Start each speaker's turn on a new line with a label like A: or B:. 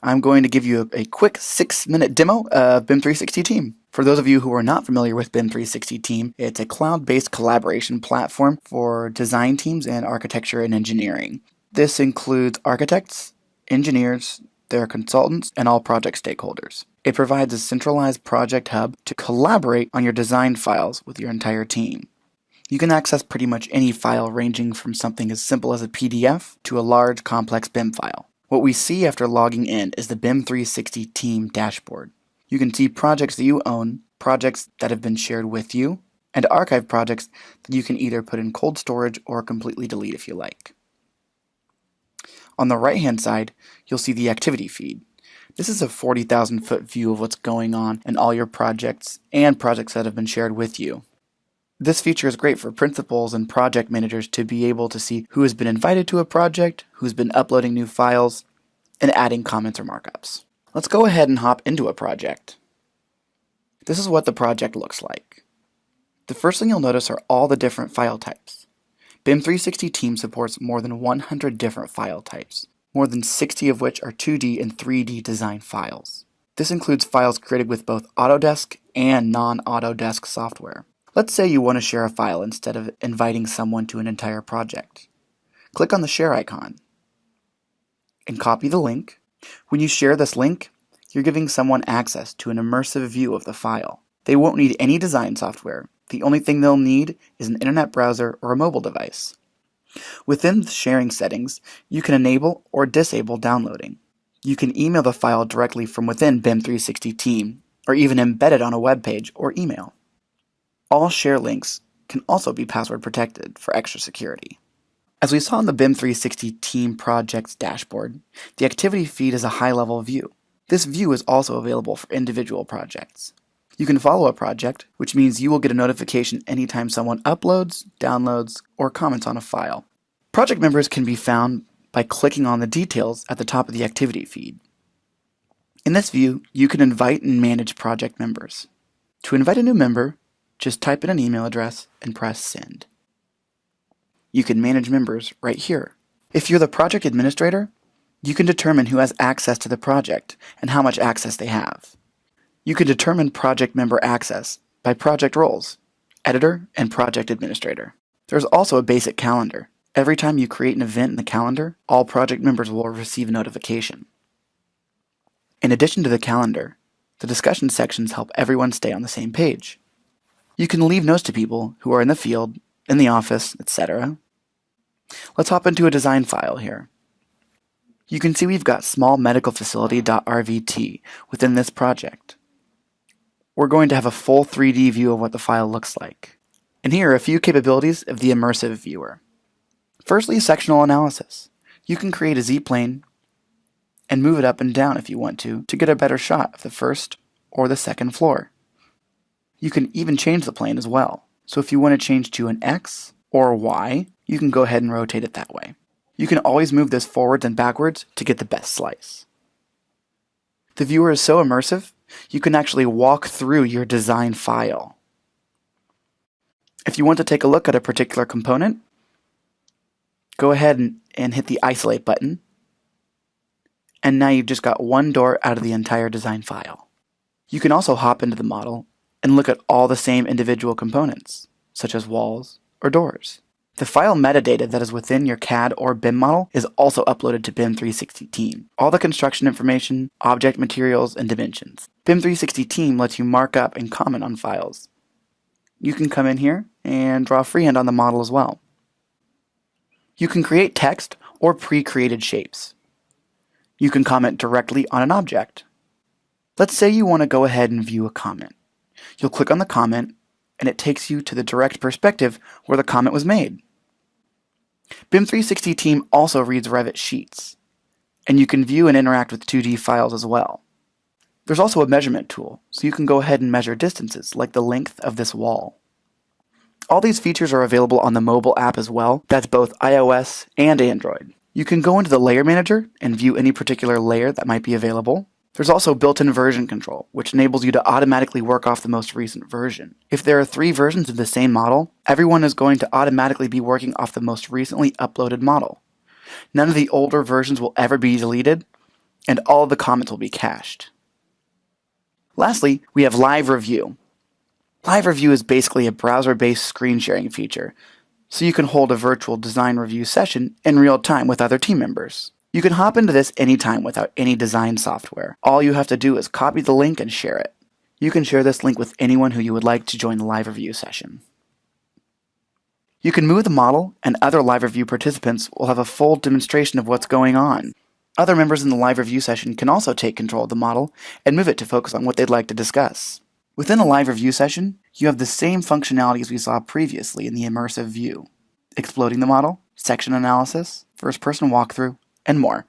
A: I'm going to give you a quick 6-minute demo of BIM 360 Team. For those of you who are not familiar with BIM 360 Team, it's a cloud-based collaboration platform for design teams and architecture and engineering. This includes architects, engineers, their consultants, and all project stakeholders. It provides a centralized project hub to collaborate on your design files with your entire team. You can access pretty much any file ranging from something as simple as a PDF to a large complex BIM file. What we see after logging in is the BIM 360 Team dashboard. You can see projects that you own, projects that have been shared with you, and archive projects that you can either put in cold storage or completely delete if you like. On the right-hand side, you'll see the activity feed. This is a 40,000-foot view of what's going on in all your projects and projects that have been shared with you. This feature is great for principals and project managers to be able to see who has been invited to a project, who's been uploading new files, and adding comments or markups. Let's go ahead and hop into a project. This is what the project looks like. The first thing you'll notice are all the different file types. BIM 360 Team supports more than 100 different file types, more than 60 of which are 2D and 3D design files. This includes files created with both Autodesk and non-Autodesk software. Let's say you want to share a file instead of inviting someone to an entire project. Click on the share icon and copy the link. When you share this link, you're giving someone access to an immersive view of the file. They won't need any design software. The only thing they'll need is an internet browser or a mobile device. Within the sharing settings, you can enable or disable downloading. You can email the file directly from within BIM 360 Team, or even embed it on a web page or email. All share links can also be password protected for extra security. As we saw in the BIM 360 Team Projects dashboard, the activity feed is a high-level view. This view is also available for individual projects. You can follow a project, which means you will get a notification anytime someone uploads, downloads, or comments on a file. Project members can be found by clicking on the details at the top of the activity feed. In this view, you can invite and manage project members. To invite a new member, just type in an email address and press send. You can manage members right here. If you're the project administrator, you can determine who has access to the project and how much access they have. You can determine project member access by project roles, editor and project administrator. There's also a basic calendar. Every time you create an event in the calendar, all project members will receive a notification. In addition to the calendar, the discussion sections help everyone stay on the same page. You can leave notes to people who are in the field, in the office, etc. Let's hop into a design file here. You can see we've got smallmedicalfacility.rvt within this project. We're going to have a full 3D view of what the file looks like. And here are a few capabilities of the Immersive Viewer. Firstly, sectional analysis. You can create a Z-plane and move it up and down if you want to get a better shot of the first or the second floor. You can even change the plane as well. So if you want to change to an X or Y, you can go ahead and rotate it that way. You can always move this forwards and backwards to get the best slice. The viewer is so immersive, you can actually walk through your design file. If you want to take a look at a particular component, go ahead and hit the isolate button. And now you've just got one door out of the entire design file. You can also hop into the model and look at all the same individual components, such as walls or doors. The file metadata that is within your CAD or BIM model is also uploaded to BIM 360 Team. All the construction information, object materials, and dimensions. BIM 360 Team lets you mark up and comment on files. You can come in here and draw freehand on the model as well. You can create text or pre-created shapes. You can comment directly on an object. Let's say you want to go ahead and view a comment. You'll click on the comment, and it takes you to the direct perspective where the comment was made. BIM 360 Team also reads Revit sheets, and you can view and interact with 2D files as well. There's also a measurement tool, so you can go ahead and measure distances, like the length of this wall. All these features are available on the mobile app as well. That's both iOS and Android. You can go into the Layer Manager and view any particular layer that might be available. There's also built-in version control, which enables you to automatically work off the most recent version. If there are 3 versions of the same model, everyone is going to automatically be working off the most recently uploaded model. None of the older versions will ever be deleted, and all of the comments will be cached. Lastly, we have Live Review. Live Review is basically a browser-based screen sharing feature, so you can hold a virtual design review session in real time with other team members. You can hop into this anytime without any design software. All you have to do is copy the link and share it. You can share this link with anyone who you would like to join the live review session. You can move the model, and other live review participants will have a full demonstration of what's going on. Other members in the live review session can also take control of the model and move it to focus on what they'd like to discuss. Within a live review session, you have the same functionalities we saw previously in the immersive view: exploding the model, section analysis, first-person walkthrough, and more.